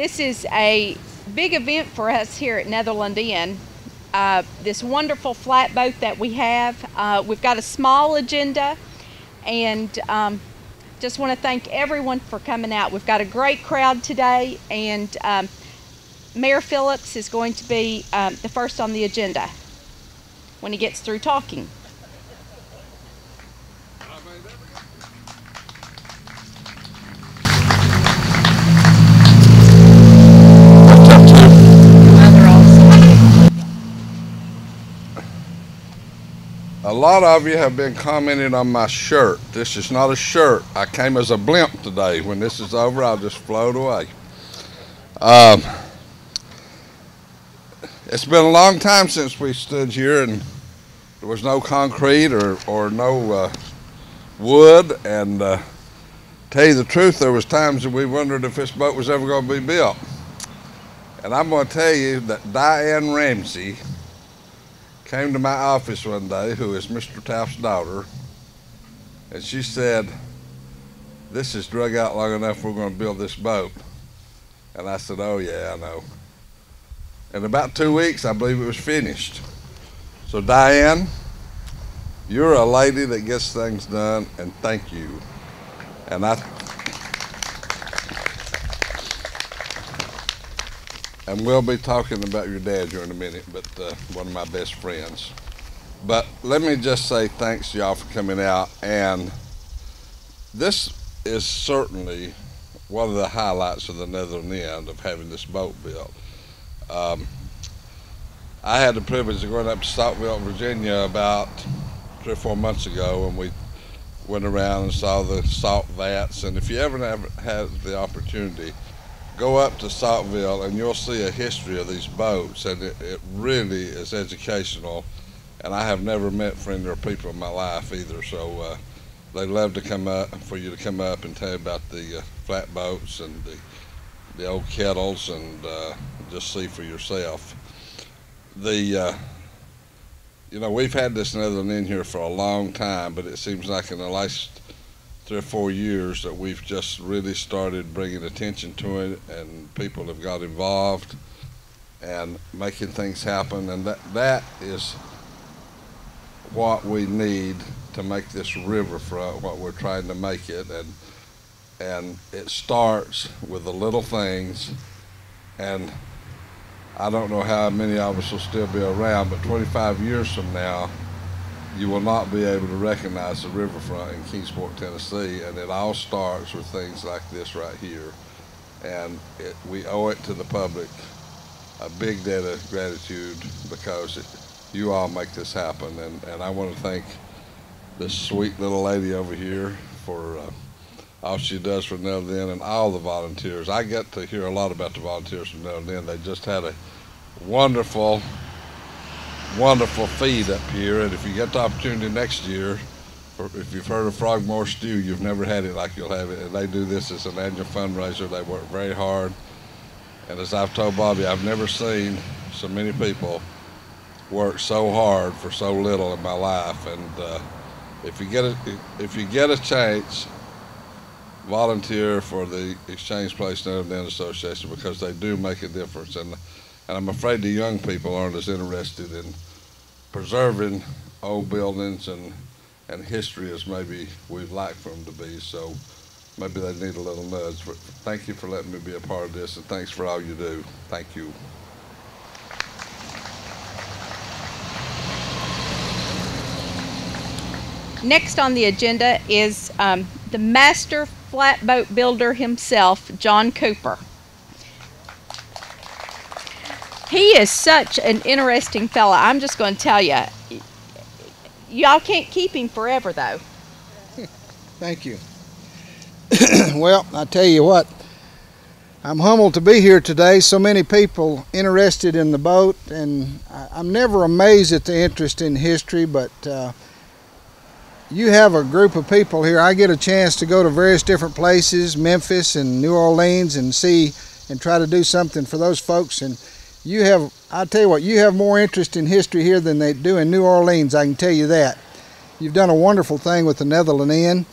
This is a big event for us here at Netherland Inn. This wonderful flatboat that we have. We've got a small agenda, and just want to thank everyone for coming out. We've got a great crowd today, and Mayor Phillips is going to be the first on the agenda when he gets through talking. A lot of you have been commenting on my shirt. This is not a shirt. I came as a blimp today. When this is over, I'll just float away. It's been a long time since we stood here and there was no concrete or no wood. And tell you the truth, there was times that we wondered if this boat was ever going to be built. And I'm going to tell you that Diane Ramsey came to my office one day, who is Mr. Taft's daughter, and she said, "This is drug out long enough, we're going to build this boat." And I said, "Oh yeah, I know." In about 2 weeks, I believe it was finished. So Diane, you're a lady that gets things done, and thank you. And we'll be talking about your dad here in a minute, but one of my best friends. But let me just say thanks to y'all for coming out. And this is certainly one of the highlights of the Netherland Inn, of having this boat built. I had the privilege of going up to Saltville, Virginia about 3 or 4 months ago, and we went around and saw the salt vats. And if you ever had the opportunity, go up to Saltville and you'll see a history of these boats, and it really is educational. And I have never met friendlier people in my life either, so they love to come up, for you to come up and tell you about the flatboats and the old kettles, and just see for yourself. You know, we've had this Netherland Inn here for a long time, but it seems like in the last 3 or 4 years that we've just really started bringing attention to it, and people have got involved and making things happen, and that is what we need to make this riverfront what we're trying to make it. And it starts with the little things, and I don't know how many of us will still be around, but 25 years from now, you will not be able to recognize the riverfront in Kingsport, Tennessee, and it all starts with things like this right here. And we owe it to the public a big debt of gratitude, because you all make this happen. And I want to thank this sweet little lady over here for all she does for Netherland Inn, and all the volunteers. I get to hear a lot about the volunteers from Netherland Inn. They just had a wonderful feed up here, and if you get the opportunity next year, or if you've heard of Frogmore Stew, you've never had it like you'll have it. And they do this as an annual fundraiser. They work very hard, and as I've told Bobby, I've never seen so many people work so hard for so little in my life. And if you get a chance, volunteer for the Exchange Place Netherland Inn Association, because they do make a difference. And I'm afraid the young people aren't as interested in preserving old buildings and history as maybe we'd like for them to be. So maybe they need a little nudge. But thank you for letting me be a part of this, and thanks for all you do. Thank you. Next on the agenda is the master flatboat builder himself, John Cooper. He is such an interesting fella. I'm just going to tell you. Y'all can't keep him forever, though. Thank you. Well, I tell you what, I'm humbled to be here today. So many people interested in the boat, and I'm never amazed at the interest in history, but you have a group of people here. I get a chance to go to various different places, Memphis and New Orleans, and see and try to do something for those folks. And you have, I'll tell you what, you have more interest in history here than they do in New Orleans, I can tell you that. You've done a wonderful thing with the Netherland Inn.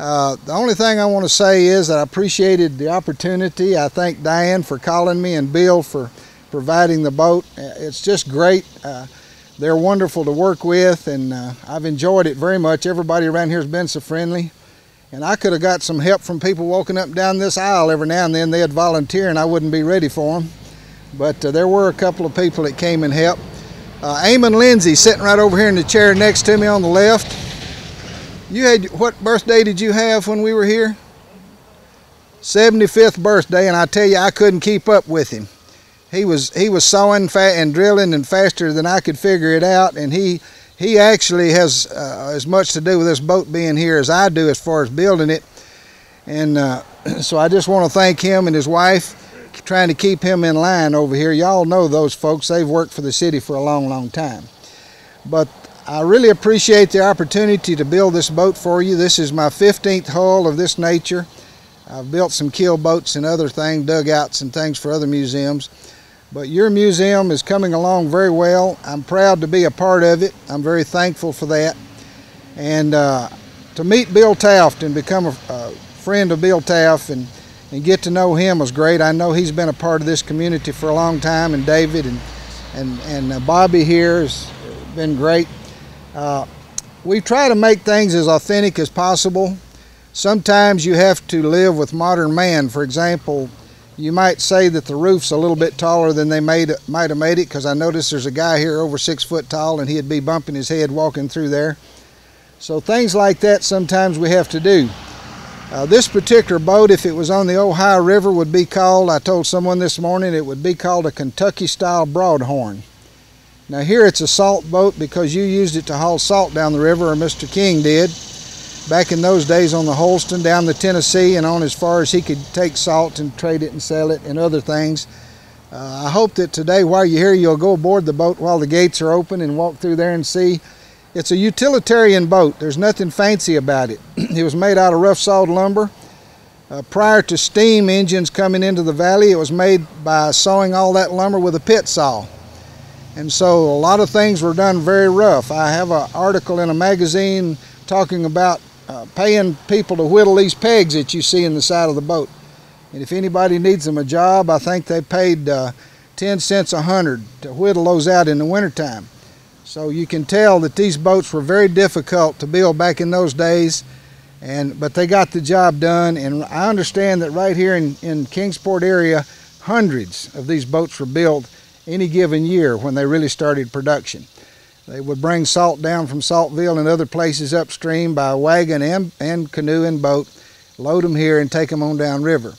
The only thing I want to say is that I appreciated the opportunity. I thank Diane for calling me and Bill for providing the boat. It's just great. They're wonderful to work with, and I've enjoyed it very much. Everybody around here has been so friendly. And I could have got some help from people walking up and down this aisle every now and then. They'd volunteer and I wouldn't be ready for them. But there were a couple of people that came and helped. Eamon Lindsay sitting right over here in the chair next to me on the left. You had, what birthday did you have when we were here? 75th birthday, and I tell you, I couldn't keep up with him. He was sawing and drilling and faster than I could figure it out, and he actually has as much to do with this boat being here as I do as far as building it. And so I just want to thank him and his wife, trying to keep him in line over here. Y'all know those folks. They've worked for the city for a long, long time. But I really appreciate the opportunity to build this boat for you. This is my 15th hull of this nature. I've built some keel boats and other things, dugouts and things for other museums. But your museum is coming along very well. I'm proud to be a part of it. I'm very thankful for that. And to meet Bill Taft and become a friend of Bill Taft and get to know him was great. I know he's been a part of this community for a long time, and David and Bobby here has been great. We try to make things as authentic as possible. Sometimes you have to live with modern man. For example, you might say that the roof's a little bit taller than they might have made it, because I noticed there's a guy here over 6 foot tall and he'd be bumping his head walking through there. So things like that sometimes we have to do. This particular boat, if it was on the Ohio River, would be called, I told someone this morning, it would be called a Kentucky-style broadhorn. Now here it's a salt boat because you used it to haul salt down the river, or Mr. King did. Back in those days on the Holston, down the Tennessee, and on as far as he could take salt and trade it and sell it and other things. I hope that today, while you're here, you'll go aboard the boat while the gates are open and walk through there and see. It's a utilitarian boat. There's nothing fancy about it. It was made out of rough sawed lumber. Prior to steam engines coming into the valley, it was made by sawing all that lumber with a pit saw. And so a lot of things were done very rough. I have an article in a magazine talking about paying people to whittle these pegs that you see in the side of the boat. And if anybody needs them a job, I think they paid 10 cents a hundred to whittle those out in the wintertime. So you can tell that these boats were very difficult to build back in those days, but they got the job done. And I understand that right here in Kingsport area, hundreds of these boats were built any given year when they really started production. They would bring salt down from Saltville and other places upstream by wagon and canoe and boat, load them here and take them on down river.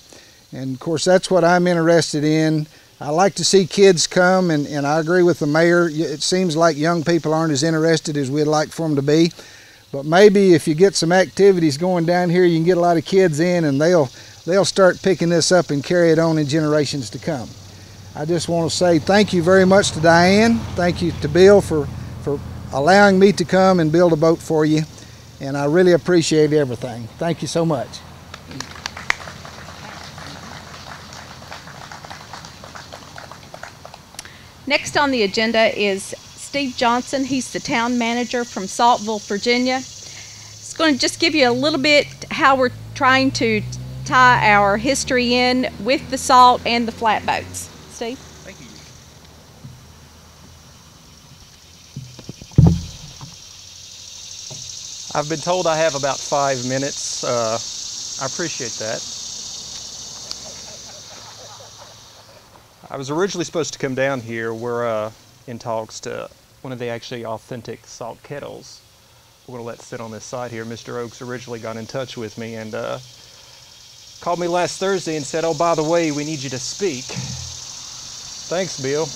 And of course that's what I'm interested in. I like to see kids come, and I agree with the mayor. It seems like young people aren't as interested as we'd like for them to be. But maybe if you get some activities going down here, you can get a lot of kids in, and they'll start picking this up and carry it on in generations to come. I just want to say thank you very much to Diane. Thank you to Bill for allowing me to come and build a boat for you. And I really appreciate everything. Thank you so much. Next on the agenda is Steve Johnson. He's the town manager from Saltville, Virginia. It's going to just give you a little bit how we're trying to tie our history in with the salt and the flatboats. Steve? Thank you. I've been told I have about 5 minutes. I appreciate that. I was originally supposed to come down here. We're in talks to one of the actually authentic salt kettles. We're going to let sit on this side here. Mr. Oakes originally got in touch with me and called me last Thursday and said, "Oh, by the way, we need you to speak." Thanks, Bill.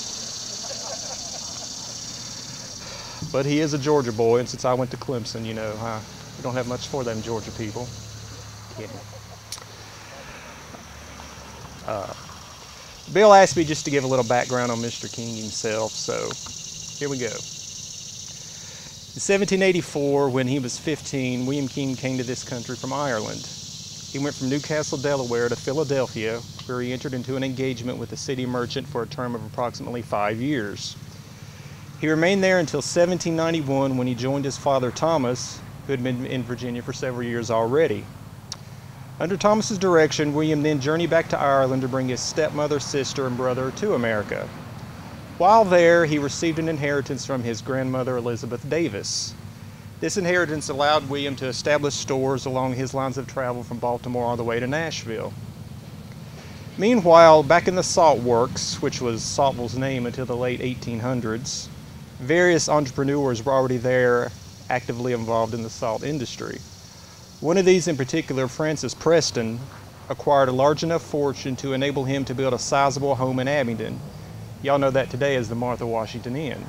But he is a Georgia boy, and since I went to Clemson, you know, we don't have much for them Georgia people. Kidding. Bill asked me just to give a little background on Mr. King himself, so here we go. In 1784, when he was 15, William King came to this country from Ireland. He went from Newcastle, Delaware to Philadelphia, where he entered into an engagement with a city merchant for a term of approximately 5 years. He remained there until 1791, when he joined his father Thomas who had been in Virginia for several years already. Under Thomas's direction, William then journeyed back to Ireland to bring his stepmother, sister, and brother to America. While there, he received an inheritance from his grandmother, Elizabeth Davis. This inheritance allowed William to establish stores along his lines of travel from Baltimore all the way to Nashville. Meanwhile, back in the salt works, which was Saltville's name until the late 1800s, various entrepreneurs were already there, actively involved in the salt industry. One of these in particular, Francis Preston, acquired a large enough fortune to enable him to build a sizable home in Abingdon. Y'all know that today as the Martha Washington Inn.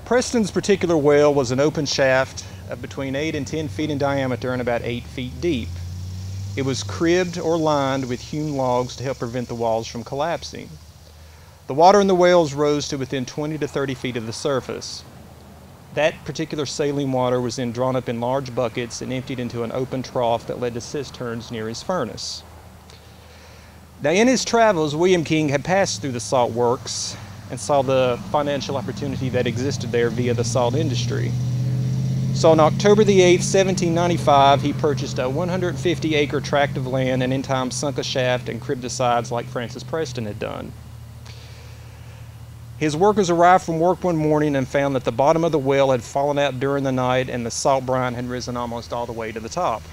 Preston's particular well was an open shaft of between 8 and 10 feet in diameter and about 8 feet deep. It was cribbed or lined with hewn logs to help prevent the walls from collapsing. The water in the wells rose to within 20 to 30 feet of the surface. That particular saline water was then drawn up in large buckets and emptied into an open trough that led to cisterns near his furnace. Now, in his travels, William King had passed through the salt works and saw the financial opportunity that existed there via the salt industry. So on October the 8th, 1795, he purchased a 150-acre tract of land and in time sunk a shaft and cribbed the sides like Francis Preston had done. His workers arrived from work one morning and found that the bottom of the well had fallen out during the night and the salt brine had risen almost all the way to the top.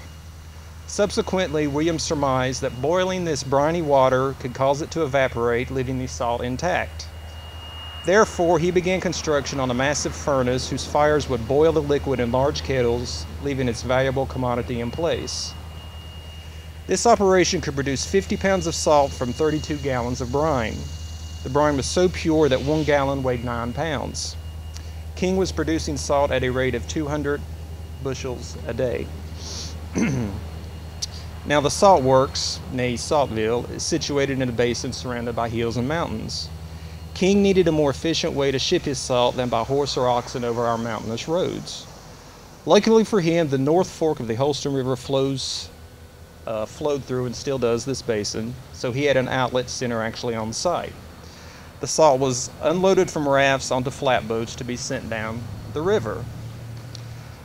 Subsequently, William surmised that boiling this briny water could cause it to evaporate, leaving the salt intact. Therefore, he began construction on a massive furnace whose fires would boil the liquid in large kettles, leaving its valuable commodity in place. This operation could produce 50 pounds of salt from 32 gallons of brine. The brine was so pure that 1 gallon weighed 9 pounds. King was producing salt at a rate of 200 bushels a day. Now, the salt works, nay Saltville, is situated in a basin surrounded by hills and mountains. King needed a more efficient way to ship his salt than by horse or oxen over our mountainous roads. Luckily for him, the North Fork of the Holston River flowed through and still does this basin, so he had an outlet center actually on site. The salt was unloaded from rafts onto flatboats to be sent down the river.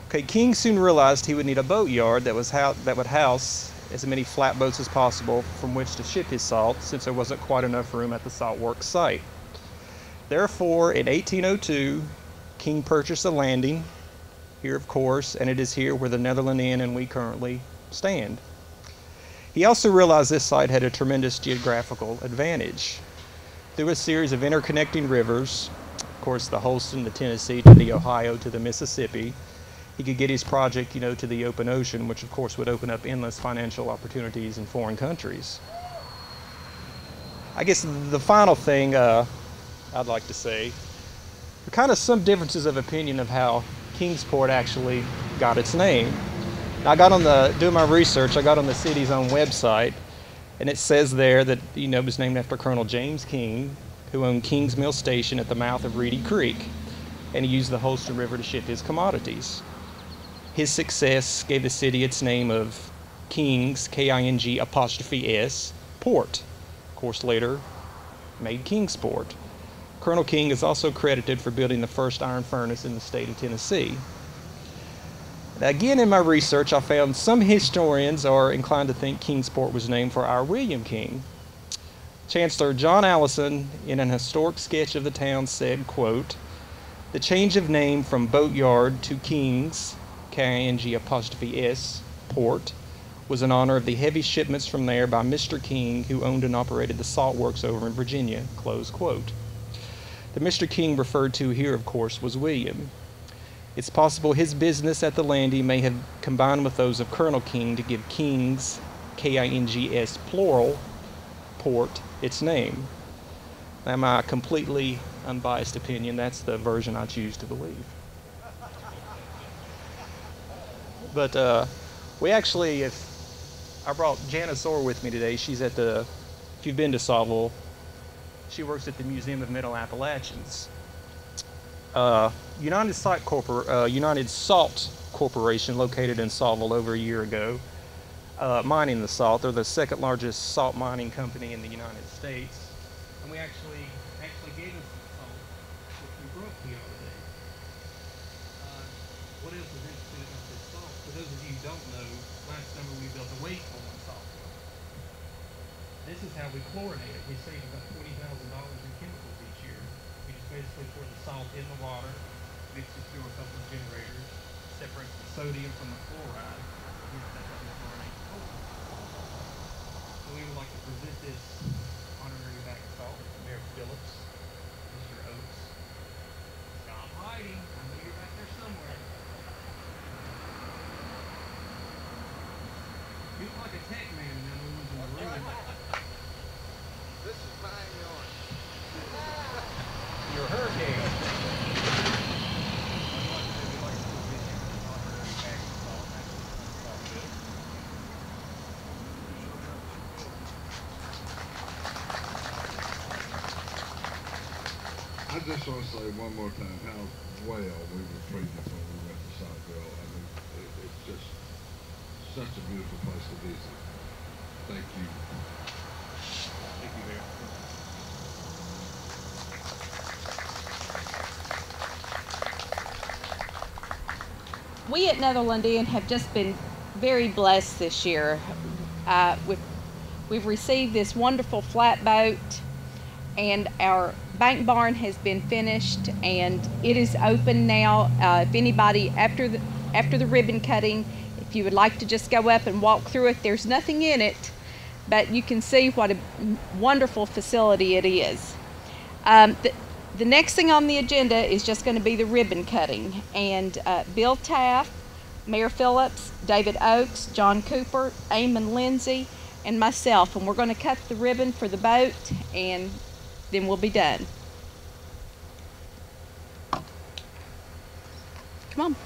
Okay, King soon realized he would need a boatyard that would house as many flatboats as possible from which to ship his salt, since there wasn't quite enough room at the salt works site. Therefore, in 1802, King purchased a landing here, of course, and it is here where the Netherland Inn and we currently stand. He also realized this site had a tremendous geographical advantage. Through a series of interconnecting rivers, of course the Holston, the Tennessee, to the Ohio, to the Mississippi, he could get his project, to the open ocean, which of course would open up endless financial opportunities in foreign countries. I guess the final thing I'd like to say, kind of some differences of opinion of how Kingsport actually got its name. Now, doing my research, I got on the city's own website, and it says there that, it was named after Colonel James King, who owned King's Mill Station at the mouth of Reedy Creek, and he used the Holston River to ship his commodities. His success gave the city its name of King's, King''S, Port. Of course, later made Kingsport. Colonel King is also credited for building the first iron furnace in the state of Tennessee. Now, again, in my research, I found some historians are inclined to think Kingsport was named for our William King. Chancellor John Allison, in an historic sketch of the town, said, quote, "The change of name from boatyard to King's, King''S, Port, was in honor of the heavy shipments from there by Mr. King, who owned and operated the salt works over in Virginia," close quote. The Mr. King referred to here, of course, was William. It's possible his business at the landing may have combined with those of Colonel King to give King's, King''S, plural, Port, its name. Now, my completely unbiased opinion, that's the version I choose to believe. But we actually, I brought Janice Orr with me today. She's at if you've been to Saltville, she works at the Museum of Middle Appalachians. United Salt Corporation, located in Saltville over a year ago, mining the salt. They're the second largest salt mining company in the United States. And we actually gave them some salt, which we broke the other day. What else is interesting? don't know, last summer we built a wake for one salt well. This is how we chlorinate it. We save about $20,000 in chemicals each year. We just basically pour the salt in the water, mix it through a couple of generators, separates the sodium from the chloride. That's how we chlorinate the salt. So we would like to present this honorary bag of salt to Mayor Phillips, Mr. Oaks. Stop hiding. I know you're back there somewhere. You look like a tech man and then one's in the room. This is my yard. You're a hurricane. I just want to say one more time how well we were treated when we went to Saltville. I mean, it's just such a beautiful place to visit. Thank you. Thank you, Mayor. We at Netherland Inn have just been very blessed this year. We've received this wonderful flatboat, and our bank barn has been finished, and it is open now. If anybody, after the ribbon cutting, if you would like to just go up and walk through it, there's nothing in it, but you can see what a wonderful facility it is. The next thing on the agenda is just going to be the ribbon cutting, and Bill Taft, Mayor Phillips, David Oaks, John Cooper, Eamon Lindsay, and myself, and we're going to cut the ribbon for the boat, and then we'll be done. Come on.